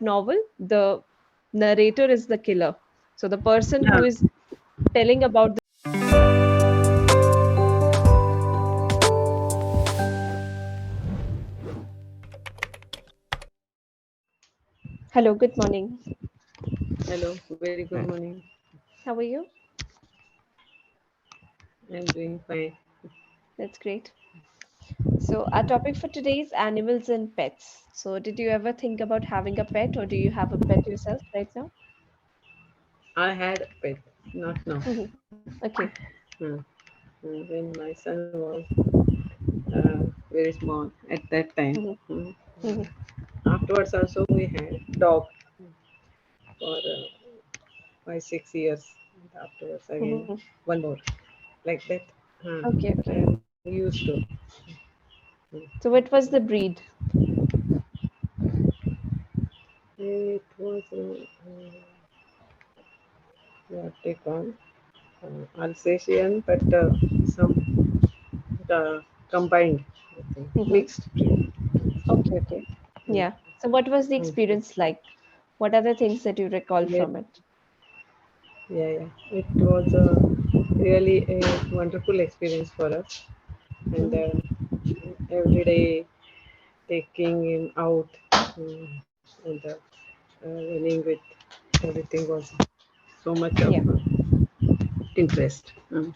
novel, the narrator is the killer. So the person Yeah. who is telling about the. Hello, good morning. Hello. Very good morning. How are you? I'm doing fine. That's great. So our topic for today is animals and pets. So did you ever think about having a pet, or do you have a pet yourself right now? I had a pet, not now. Mhm. Okay. Hmm. When my son was very small at that time. Mhm. Hmm. Mhm. Afterwards, also we had dog for 5 6 years. And afterwards, again Mhm. one more like that. Okay, okay. I used to. So what was the breed? It was what they call Alsatian, but some combined, I think, Mhm. mixed breed. Okay, okay. Mm, Yeah. So what was the mm. experience like? What are the things that you recall Yeah, from it? yeah, yeah. It was really a wonderful experience for us, and Mhm. every day taking him out and running with everything was so much of Yeah. interest. And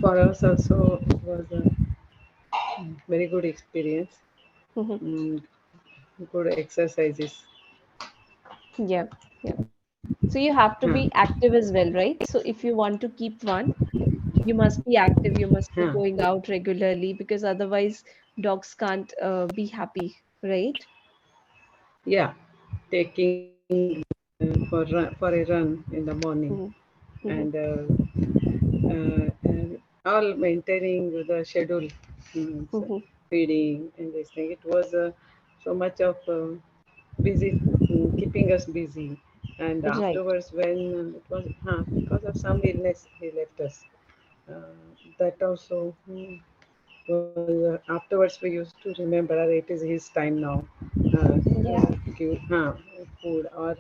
for us also, it was a very good experience. Mhm. Mm, good exercises. Yeah. Yeah. So you have to Huh. be active as well, right? So if you want to keep one, you must be active, you must be Huh. going out regularly because otherwise dogs can't be happy, right? Yeah, taking for a run in the morning Mhm. and Mhm. all maintaining the schedule, so Mhm. feeding and this thing. It was so much of busy, keeping us busy. And Right. afterwards, when it was because of some illness, he left us. That also was afterwards we used to remember it is his time now. Yeah. Give food or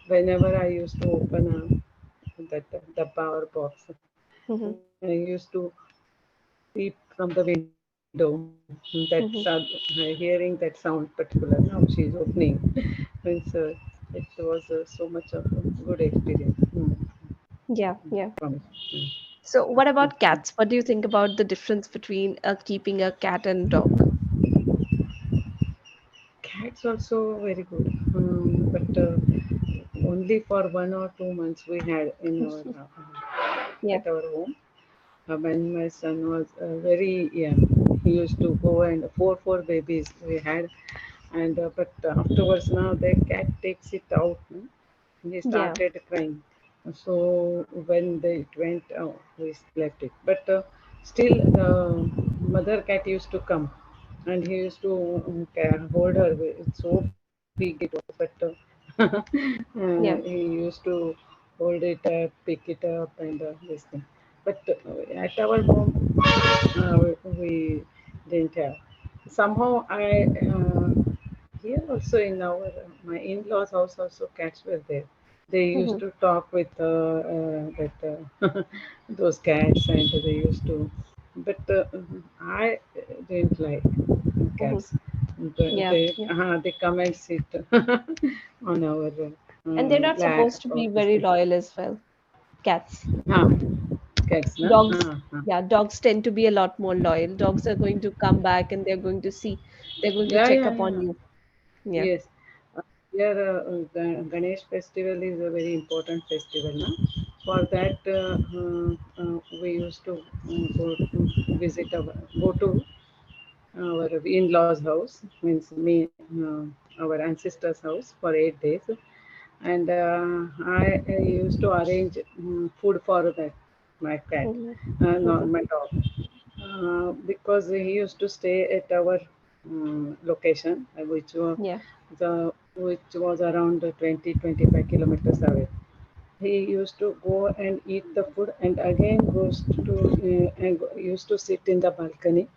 whenever I used to open that the power box, Mhm. I used to peep from the window. That sound, Mhm. hearing that sound particular. Now she's opening. Means it was so much of a good experience Yeah, yeah. for me. So what about cats? What do you think about the difference between keeping a cat and dog? Cats also very good, but only for 1 or 2 months we had in our Yeah. at our home. When my son was very young, he used to go and four babies we had, and but afterwards now the cat takes it out. No? He Yeah. started crying. So when it went, we left it. But still, the mother cat used to come, and he used to hold her. It's so big it was, but Yeah. he used to hold it up, pick it up, and this thing. But at our home, we didn't have. Somehow I here also in our my in-laws house also cats were there. They used Mhm. to talk with those cats, and they used to. But I didn't like Mhm. cats. But Yeah. Yeah. they come and sit on our And they're not lap supposed to or be this very thing. loyal as well. Cats. Ah, cats, na? Dogs, yeah, dogs tend to be a lot more loyal. Dogs are going to come back and they're going to see, they're going to Yeah, check yeah, upon yeah. you. Yeah. Yes. Here, Ganesh festival is a very important festival. Na? For that, we used to go to our in-laws' house, means me, our ancestors' house for 8 days. And I used to arrange food for that, my cat, Mhm. no, Mhm. my dog, because he used to stay at our location, Yeah. which was around 20 25 kilometers away. He used to go and eat the food and again goes to used to sit in the balcony,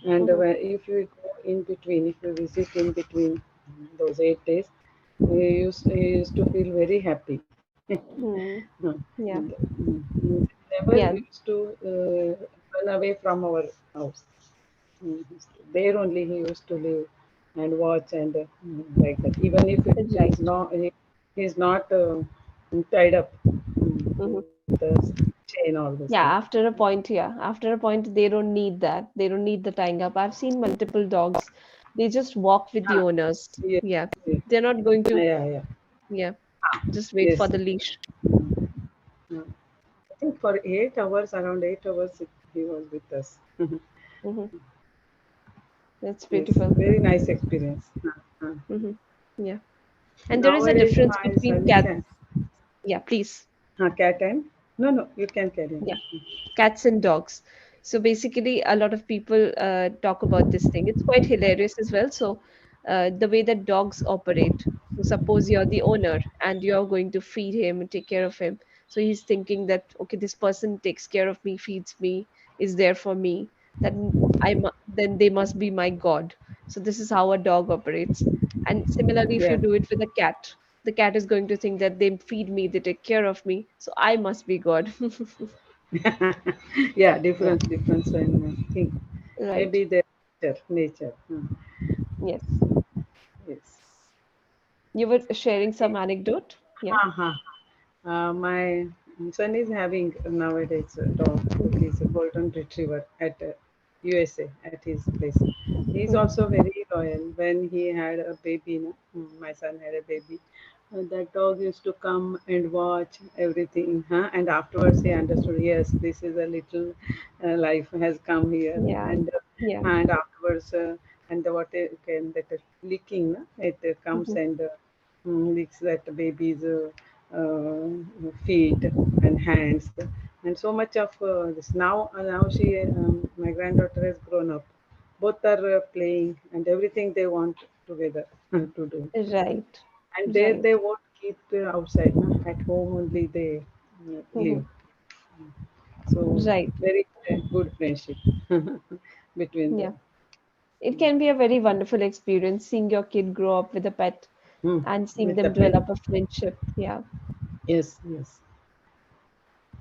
and Mhm. if we go in between, if we visit in between those 8 days, he used to feel very happy. Hmm. And Yeah. never Yeah. used to run away from our house. Mm, There only he used to live and watch and like that. Even if it is Right. not, he is not tied up Mhm. with the chain, all those things. Yeah, after a point, yeah. After a point, they don't need that. They don't need the tying up. I've seen multiple dogs. They just walk with the Ah, owners. yes, Yeah. yes. They're not going to, Yeah, yeah. yeah, Ah, just wait for yes. the leash. Mm. I think for 8 hours, around 8 hours, he was with us. Hmm. That's Yes, beautiful. very nice experience. Hmm. Yeah. And there is a Nowadays, difference my between son is cats. a Yeah, please. cat and no, no, you can carry on. Yeah. Cats and dogs. So basically, a lot of people talk about this thing. It's quite hilarious as well. So, the way that dogs operate. So, suppose you're the owner and you're going to feed him and take care of him. So, he's thinking that, okay, this person takes care of me, feeds me, is there for me. Then then they must be my god. So, this is how a dog operates. And similarly, if you Yeah, do it with a cat, the cat is going to think that they feed me, they take care of me. So, I must be God. yeah, Yeah. difference in thing. Right. Maybe the nature. Yes. Yes. You were sharing some anecdote? Yeah. Uh-huh. My son is having nowadays a dog. Mm-hmm. He's a golden retriever at USA at his place. He's Mm-hmm. also very loyal. When he had a baby, no, my son had a baby. That dog used to come and watch everything, huh? And afterwards he understood. Yes, this is a little life has come here, Yeah. Yeah. and afterwards and the what can that licking, no? It comes Mm-hmm. and licks that baby's feet and hands, and so much of this. Now my granddaughter has grown up. Both are playing and everything they want together to do. Right. And there Right. they won't keep outside. No? At home only they Mm-hmm. live. So Right. very good friendship between Yeah. them. It can be a very wonderful experience seeing your kid grow up with a pet Hmm. and seeing With the them pet. develop a friendship. Yeah. Yes, yes.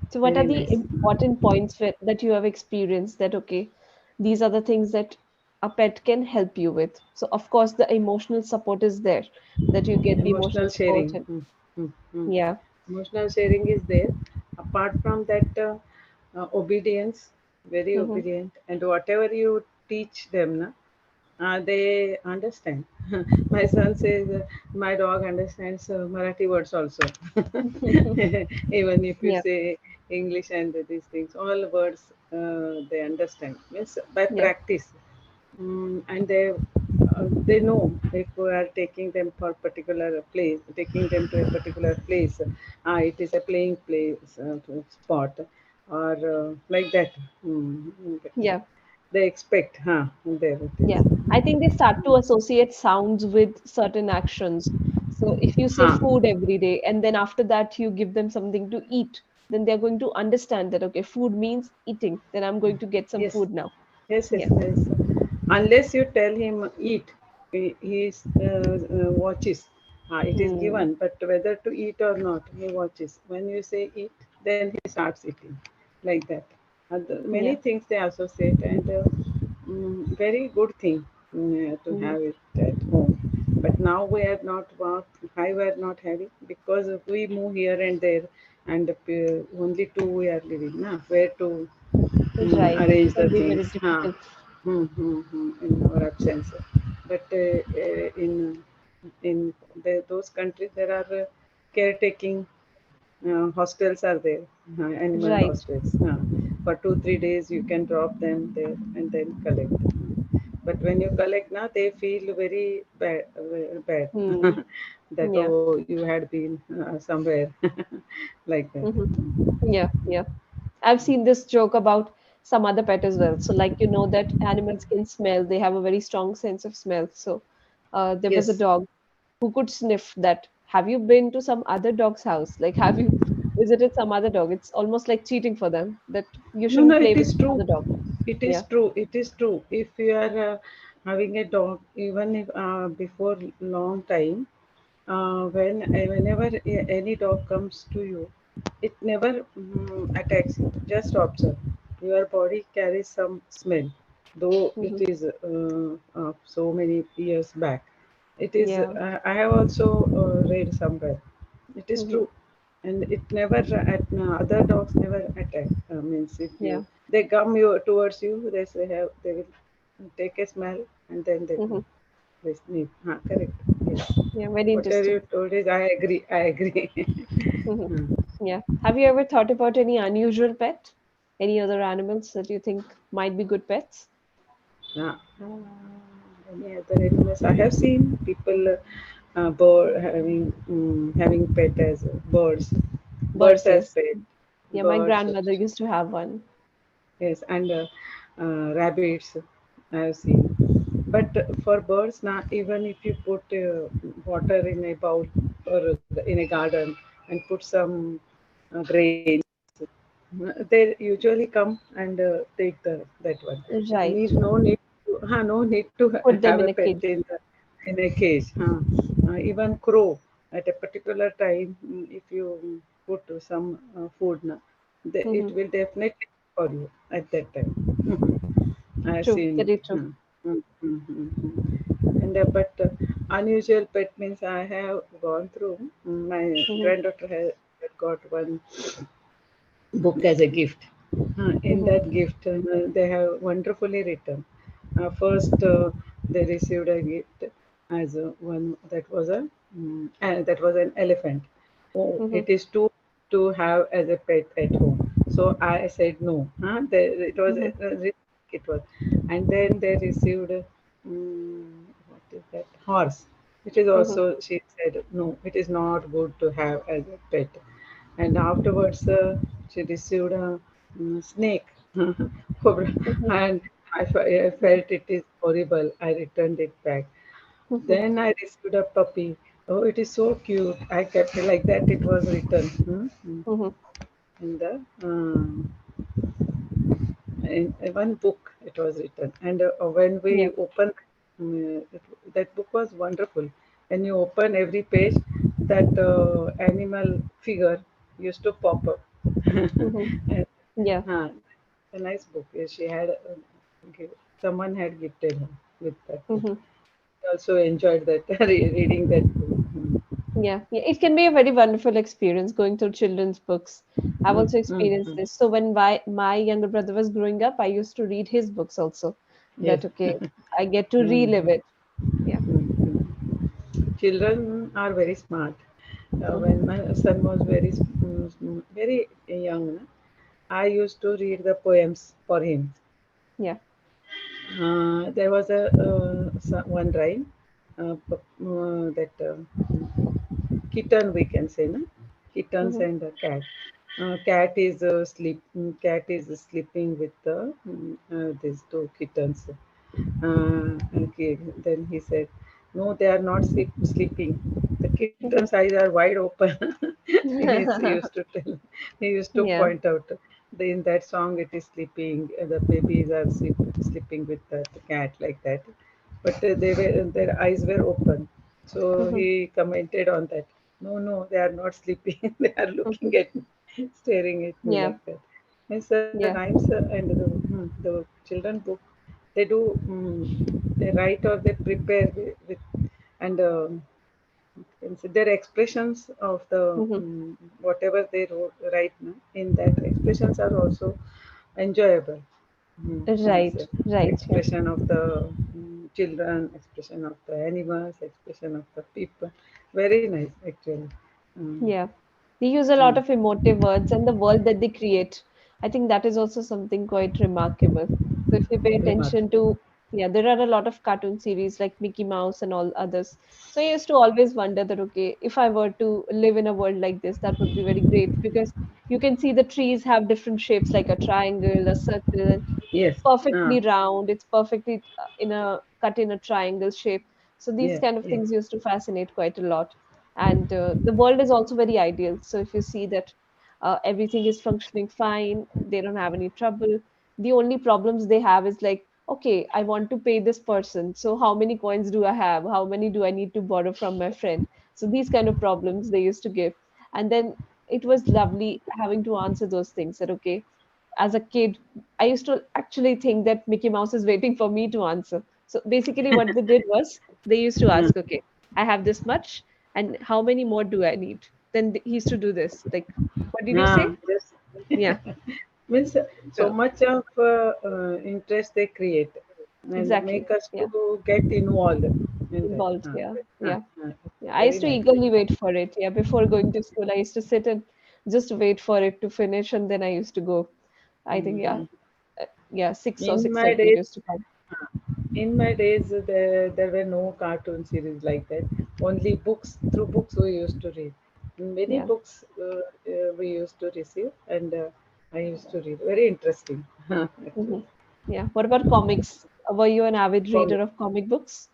So, what are Very the nice. important points that you have experienced that, okay, these are the things that a pet can help you with? So, of course, the emotional support is there, that you get the emotional Emotional support. sharing. And, Mm. yeah. Emotional sharing is there. Apart from that, obedience, very Mm-hmm. obedient, and whatever you teach them, na, they understand. My son says my dog understands Marathi words also. Even if you Yeah. say English and these things, all words they understand. Means by Yeah. practice. And they know if we are taking them for particular place, taking them to a particular place, it is a playing place spot, or like that. Yeah. They expect, there it Yeah, is. I think they start to associate sounds with certain actions. So if you say Huh. food every day and then after that you give them something to eat, then they're going to understand that, okay, food means eating, then I'm going to get some Yes, food now. yes, yes, Yeah. yes. Unless you tell him eat, he watches. It is Hmm. given, but whether to eat or not, he watches. When you say eat, then he starts eating, like that. Many Yeah. things they associate, and very good thing to Hmm. have it at home. But now we are not I were not having, because we move here and there, and only two we are living. Now where to Right. It arrange the can be very things, difficult. in our absence. But in those countries, there are caretaking hostels are there, animal Right. hostels. For 2 3 days, you can drop them there and then collect. But when you collect now, they feel very bad Hmm. that, Yeah. oh, you had been somewhere like that. Hmm. Yeah. Yeah. I've seen this joke about some other pet as well. So, like, that animals can smell, they have a very strong sense of smell. So, there was a Yes. dog who could sniff that. Have you been to some other dog's house? Like, have you visited some other dog? It's almost like cheating for them that you No, no, shouldn't play it with is some true. other dog. It is Yeah. true. It is true. If you are having a dog, even if before long time, whenever any dog comes to you, it never attacks you. Just observe. Your body carries some smell, though it Hmm. is so many years back. It is. Yeah. I have also read somewhere. It is Hmm. true, and it never other dogs never attack. Means if Yeah. they come towards you, they will take a smell and then they Hmm. go. They sniff. Correct. Yes. Yeah. Very Whatever interesting. you told is, I agree. I agree. Hmm. Hmm. Yeah. Have you ever thought about any unusual pet? Any other animals that you think might be good pets? Yeah. Any other animals? I have seen people bird having pet as birds, birds Birds, as yes. pet, Yeah, my birds. grandmother used to have one. Yes, and rabbits I have seen. But for birds, now even if you put water in a bowl or in a garden and put some grains, they usually come and take that one. Right. No need to Put them have in a a pet cage. in a cage. Even crow at a particular time, if you put some food, it Hmm. will definitely for you at that time. I have True. seen it. Very true. And but unusual pet means I have gone through. My Hmm. granddaughter had got one book as a gift. In Hmm. that gift, they have wonderfully written. First, they received a gift as one that was an elephant. Oh, Hmm. it is to have as a pet at home. So I said no. It was Hmm. it was, and then they received what is that horse. It is Hmm. also she said no. It is not good to have as a pet. And afterwards, she received a snake, cobra, Hmm. and I Yeah. felt it is horrible. I returned it back. Hmm. Then I received a puppy. Oh, it is so cute. I kept it like that. It was written Hmm. in the in one book. It was written, and when Yeah. we opened, that book was wonderful. When you open every page, that animal figure used to pop up. Hmm. And, Yeah. a nice book. She had someone had gifted her with that book. Hmm. I also enjoyed that reading that book. Yeah. Yeah. It can be a very wonderful experience going through children's books. I've Mm, also mm, experienced mm. this. So when my younger brother was growing up, I used to read his books also. Yes. That okay, I get to Mm, relive it. Yeah. Children are very smart. Hmm. When my son was very young, I used to read the poems for him. Yeah. There was one rhyme that kitten we can say, no? Kittens Hmm. and a cat. Cat is sleeping with these two kittens. Okay. Then he said, "No, they are not sleeping. The kittens' Hmm. eyes are wide open." Used to tell. He used to Yeah. point out. In that song, it is sleeping. The babies are sleeping with the cat like that. But their eyes were open. So Hmm. he commented on that. No, no, they are not sleeping. They are Hmm. looking at me, staring at me Yeah. like that. Means Yeah. rhymes and the children book, they do they write or they prepare with and their expressions of the Hmm. whatever they write now, in that expressions are also enjoyable. Means Right. Right. Yeah. expression of the children, expression of the animals, expression of the people. Very nice, actually. Mm, Yeah. They use a lot mm, of emotive words and the world that they create. I think that is also something quite remarkable. So if you pay attention remarkable. to, yeah, there are a lot of cartoon series like Mickey Mouse and all others. So I used to always wonder that, okay, if I were to live in a world like this, that would be very great because you can see the trees have different shapes like a triangle, a circle, Yes. it's perfectly round, it's perfectly in a cut in a triangle shape. So these Yeah. kind of Yeah. things used to fascinate quite a lot. And the world is also very ideal. So if you see that everything is functioning fine, they don't have any trouble. The only problems they have is like okay, I want to pay this person. So how many coins do I have? How many do I need to borrow from my friend? So these kind of problems they used to give. And then it was lovely having to answer those things that, okay, as a kid, I used to actually think that Mickey Mouse is waiting for me to answer. So basically, what they did was they used to Mm. ask, okay, I have this much, and how many more do I need? Then he used to do this. Like, what did you say? Yes. Yeah, Means so so much of interest they create and exactly. make us Yeah, to get involved in that. involved. Yeah, Uh, yeah. uh, Yeah, I Very used to nice. eagerly wait for it. Yeah, before going to school, I used to sit and just wait for it to finish, and then I used to go. I think, yeah, Mhm. yeah, six or In six my thirty it days, used to come. in my days, there were no cartoon series like that. Only books. Through books, we used to read. Many Yeah. books we used to receive, and I used to read. Very interesting, Hmm. actually. Yeah. What about comics? Were you an avid reader Comic, of comic books?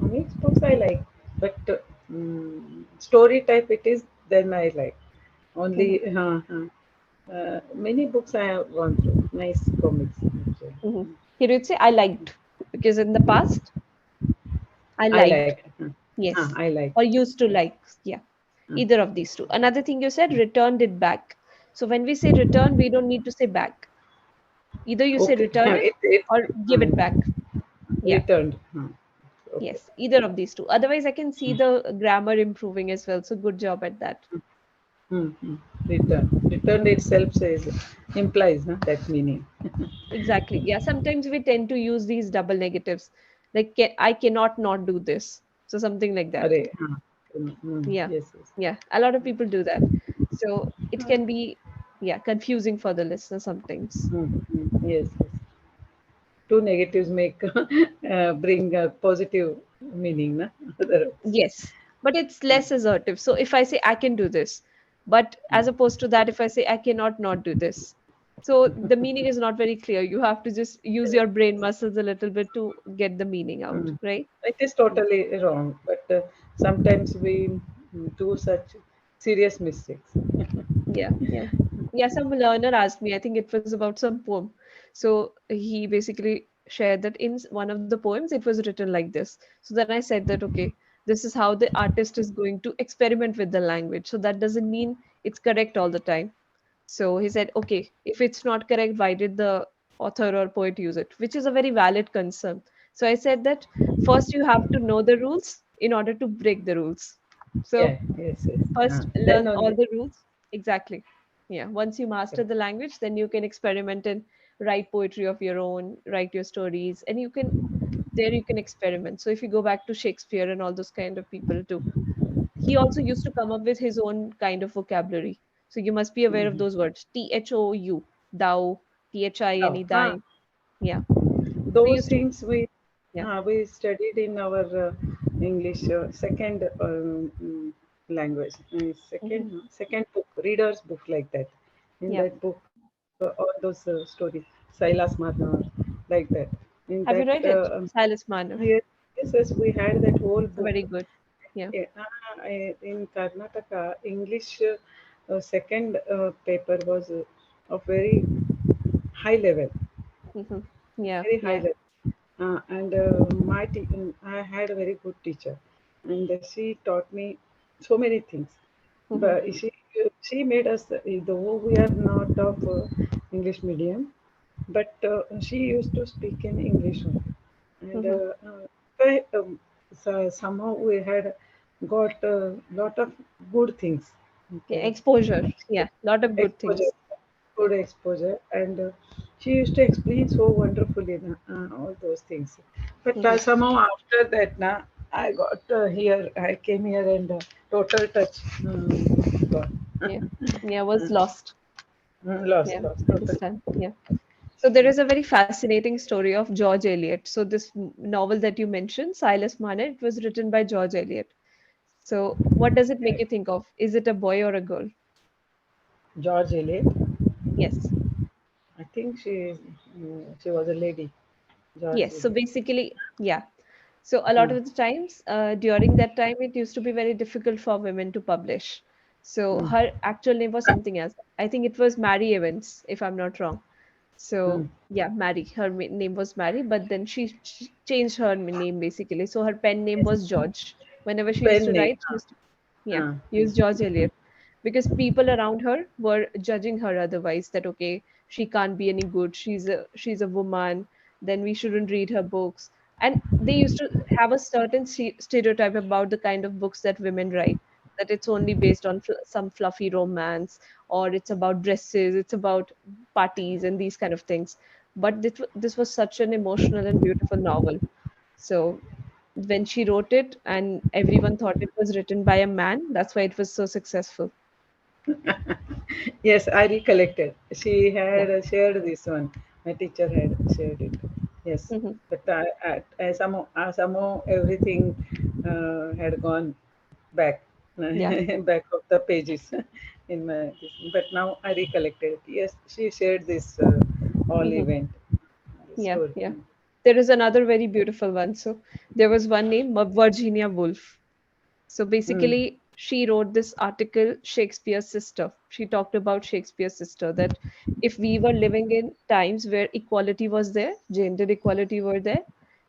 comics books I like, but story type it is. Then I like only. Hmm. Many books I have gone through. Nice comics. Actually. Hmm. Here you'd say I liked because in the past I I like. liked. Yes. I like. Or used to Yes. like. Yeah. Uh, Either of these two. Another thing you said, returned it back. So when we say return, we don't need to say back. Either you say okay. return it It or give it back. Yeah. returned. Okay. Yes, either of these two. Otherwise, I can see the grammar improving as well. So good job at that. Mm-hmm. Return. Return itself says implies that meaning. Exactly. Yeah, sometimes we tend to use these double negatives. Like I cannot not do this. So something like that. Array. Yeah. Yes, yes. Yeah. A lot of people do that. So it can be, yeah, confusing for the listener sometimes. Yes, yes. Two negatives make bring a positive meaning. Na? Otherwise. Yes. But it's less assertive. So if I say I can do this, but as opposed to that, if I say I cannot not do this, so the meaning is not very clear. You have to just use your brain muscles a little bit to get the meaning out, Mm. right? It is Yeah. totally wrong, but sometimes we do such serious mistakes. Yeah, yeah. Yeah, some learner asked me, I think it was about some poem. So he basically shared that in one of the poems, it was written like this. So then I said that, okay, this is how the artist is going to experiment with the language. So that doesn't mean it's correct all the time. So he said, okay, if it's not correct, why did the author or poet use it? Which is a very valid concern. So I said that first you have to know the rules in order to break the rules. So Yeah, yes, yes. first Then learn all only. the rules. Exactly. Yeah. Once you master Correct. the language, then you can experiment and write poetry of your own, write your stories, and you can there you can experiment. So if you go back to Shakespeare and all those kind of people too, he also used to come up with his own kind of vocabulary. So you must be aware of Mm-hmm. those words. Thou, thou, thine, Oh, thine. Yeah. So he those used to, things yeah. we studied in our English second language, Hmm. second book, reader's book like that. In Yeah. that book, all those stories, Silas Marner, like that. In that, Have you read it? Silas Marner. yes, yes, yes, we had that whole book. Very good. Yeah. In Karnataka, English second paper was of very high level, Hmm. Yeah. very high Yeah. level. And I had a very good teacher, and she taught me so many things. Hmm. But she made us, though we are not of English medium, but she used to speak in English only. And Hmm. somehow we had got a lot of good things. Yeah. Okay, Exposure. Yeah. Lot of good exposure, things. Yeah. good exposure, and she used to explain so wonderfully all those things. But Hmm. somehow after that, I got here. I came here and total touch gone. Yeah. Yeah. Was lost. Lost, Yeah. lost, totally. Understand. Yeah. So there is a very fascinating story of George Eliot. So this novel that you mentioned, Silas Marner, it was written by George Eliot. So what does it make Right. you think of? Is it a boy or a girl? George Eliot. Yes. I think she was a lady. George Yes. So Eliot. basically, yeah. So a lot Hmm. of the times, during that time, it used to be very difficult for women to publish. So Hmm. her actual name was something else. I think it was Mary Evans, if I'm not wrong. So mm. yeah, Mary. Her name was Mary, but then she changed her name basically. So her pen name Yes. was George. Whenever she used Pen to name. write, she used to, yeah, Ah, use George Eliot, because people around her were judging her otherwise, that okay, she can't be any good. She's a woman. Then we shouldn't read her books. And they used to have a certain stereotype about the kind of books that women write. That it's only based on some fluffy romance, or it's about dresses, it's about parties and these kind of things. But this was such an emotional and beautiful novel. So when she wrote it and everyone thought it was written by a man, that's why it was so successful. yes, I recollected. She Yeah. had shared this one. My teacher had shared it. Yes, Hmm. but somehow everything had gone back, Yeah. back of the pages in my. But now I recollected it. Yes, she shared this all Hmm. event, this Yeah. story. Yeah. There is another very beautiful one. So there was one named Virginia Woolf. So Mm, basically, she wrote this article, Shakespeare's sister. She talked about Shakespeare's sister, that if we were living in times where equality was there, gender equality were there,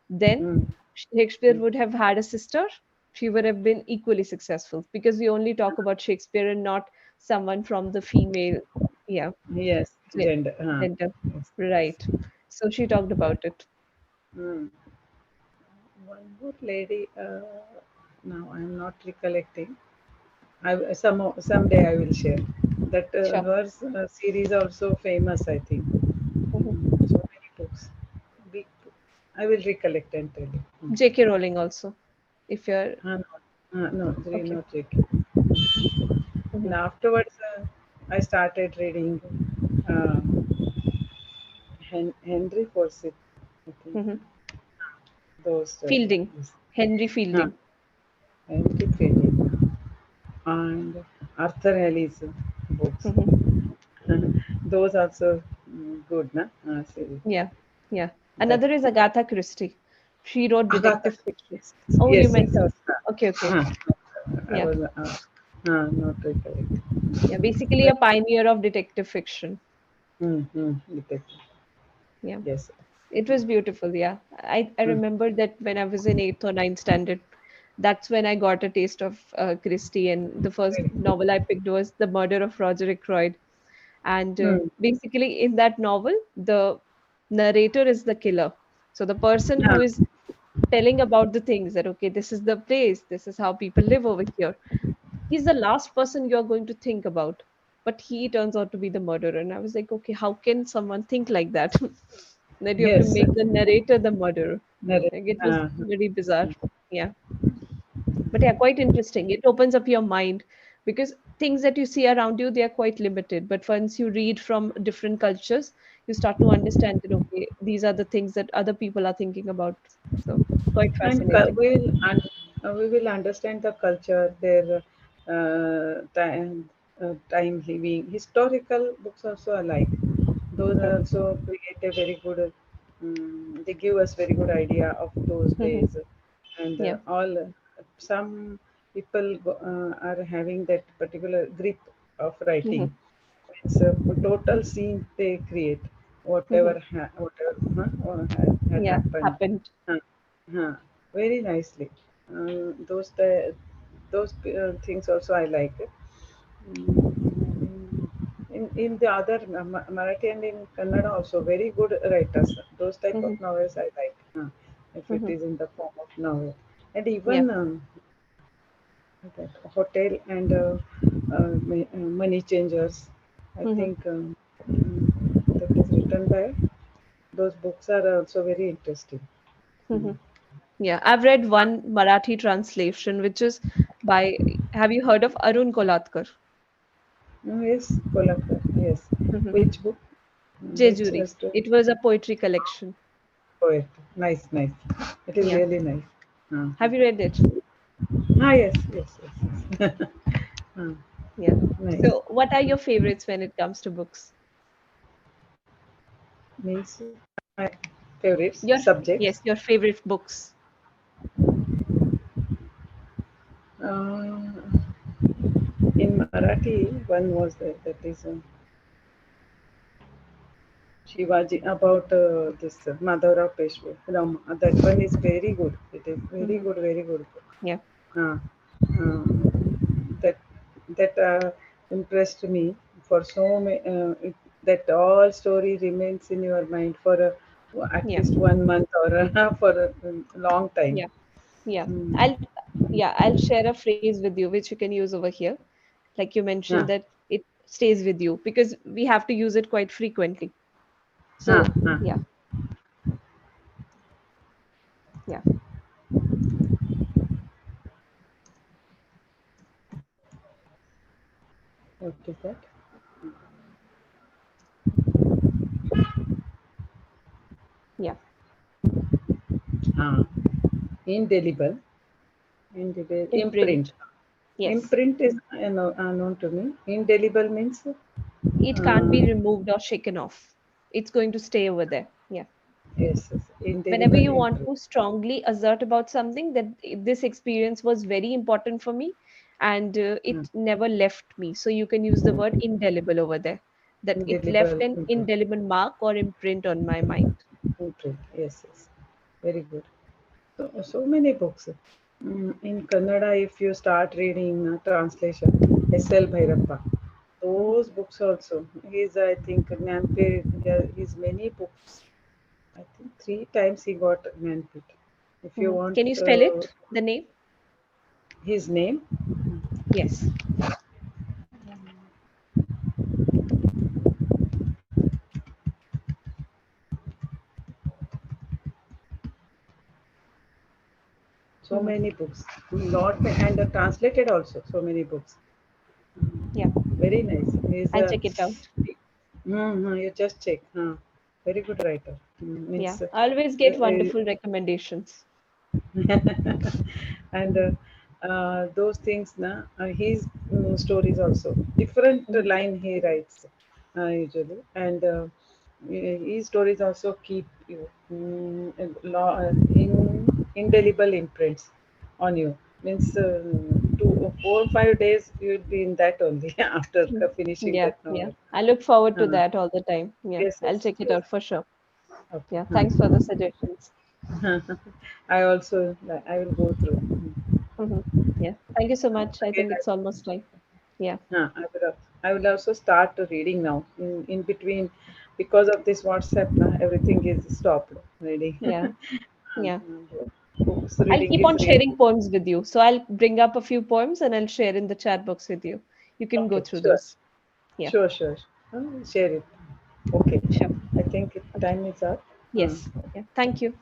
then mm, Shakespeare mm. would have had a sister. She would have been equally successful, because we only talk about Shakespeare and not someone from the female, yeah, Yes, gen- gender. gender. Yes. Right. So she talked about it. Mm. One more lady. Now I'm not recollecting. Someday I will share. That Sure. her series also famous, I think. Mhm. So many books. Big book. I will recollect and tell you. J.K. Rowling also, if you're No, three okay. not J.K. And Mhm. afterwards, I started reading uh, Henry Fawcett. I think Mhm. those Fielding, this, Henry uh, Fielding. Henry Fielding and Arthur Haley's books. Mhm. Those also good, na? Series. Yeah, yeah. That Another is Agatha Christie. She wrote Agatha. detective fiction. Yes, Oh, you yes, meant yes. her. Yes. Okay, okay. Uh, I Yeah, was not recollect. yeah. Basically, But a pioneer of detective fiction. detective. Yeah, Yes. it was beautiful. Yeah, I Mm, remember that when I was in eighth or ninth standard, that's when I got a taste of Christie, and the first very. novel I picked was The Murder of Roger Ackroyd. And Mm. basically, in that novel, the narrator is the killer. So the person who Ah, is telling about the things, that okay, this is the place, this is how people live over here, he's the last person you're going to think about, but he turns out to be the murderer. And I was like, okay, how can someone think like that? That you have to yes. make the narrator the murderer. Like, it was Ah, very bizarre. Yeah, but yeah, quite interesting. It opens up your mind, because things that you see around you, they are quite limited, but once you read from different cultures, you start to understand that okay, these are the things that other people are thinking about. So quite and fascinating. we will understand the culture, their time living. Historical books also I like. Those Hmm. also create a very good. They give us very good idea of those Hmm. days, and Yeah. all. Some people are having that particular grip of Hmm. writing. It's a total scene they create. Hmm. Whatever had Yeah, happened. happened. Huh, huh, very nicely. Those things also I like. In the other Marathi and in Kannada also very good writers. Those type Hmm. of novels I like. If it Hmm. is in the form of novel, and Yeah. even that hotel and money changers. I Hmm. think that is written by. Those books are also very interesting. Hmm. Yeah, I've read one Marathi translation, which is by, have you heard of Arun Kolatkar? Yes, Kolakar. Yes. Hmm. Which book? Which Jejuri. story? It was a poetry collection. Poet. Nice, nice. It is Yeah. really nice. Uh-huh. Have you read it? Yes, yes, yes, yes. uh, Yeah. nice. So, what are your favorites when it comes to books? Means my favorites Your subjects. Yes, your favorite books. Uh, in Marathi, one was that is Shivaji about this Madhavra Peshwa. That one is very good. It is very Hmm. good, very good. Yeah. Uh, uh, that that impressed me for so many. That all story remains in your mind for at Yeah. least 1 month or for a long time. Yeah. Yeah. Mm. I'll share a phrase with you which you can use over here. Like you mentioned Yeah, that it stays with you because we have to use it quite frequently. huh, So huh. yeah, yeah, What is that? yeah. Ah, indelible, indelible, imprint. Imprint. Yes. Imprint is unknown to me. Indelible means It can't be removed or shaken off. It's going to stay over there. Yeah. yes, yes, Whenever indelible you want imprint. to strongly assert about something that this experience was very important for me and Hmm. it never left me. So you can use the word indelible over there. That it left Indelible an imprint. indelible mark or imprint on my mind. Imprint. Yes, yes. Very good. So many books. In Kannada, if you start reading translation, S.L. Bhairappa, Mhm. those books also. He's, I think, Jnanpit, his many books. I think 3 times he got Jnanpit. If you Mhm. want Can you spell it? The name? his name, Yes. so Hmm. many books. Lot and translated also so many books. Yeah, Very nice. He's I'll check it out. you just check. Very good writer. Yeah, Means I always get wonderful recommendations. and those things his stories also different Mhm. line he writes usually and his stories also keep you in indelible imprints on you means 2 4 5 days you will be in that only after Mm. finishing Yeah, that yeah. novel. I look forward to uh, that all the time. Yeah, yes, I'll yes, check it yes. out for sure. Okay. Yeah, thanks for the suggestions. I also I will go through. Hmm. Yeah, thank you so much. I Again, think it's almost time. Yeah, I will also start reading now. In between, because of this WhatsApp, everything is stopped reading. yeah, yeah. Books I'll reading keep is on really sharing poems with you. So I'll bring up a few poems and I'll share in the chat box with you. You can go okay. through Sure, those. Yeah, sure, sure. Share it. Okay. sure. I think Okay. time is up. Yes. Yeah. Thank you.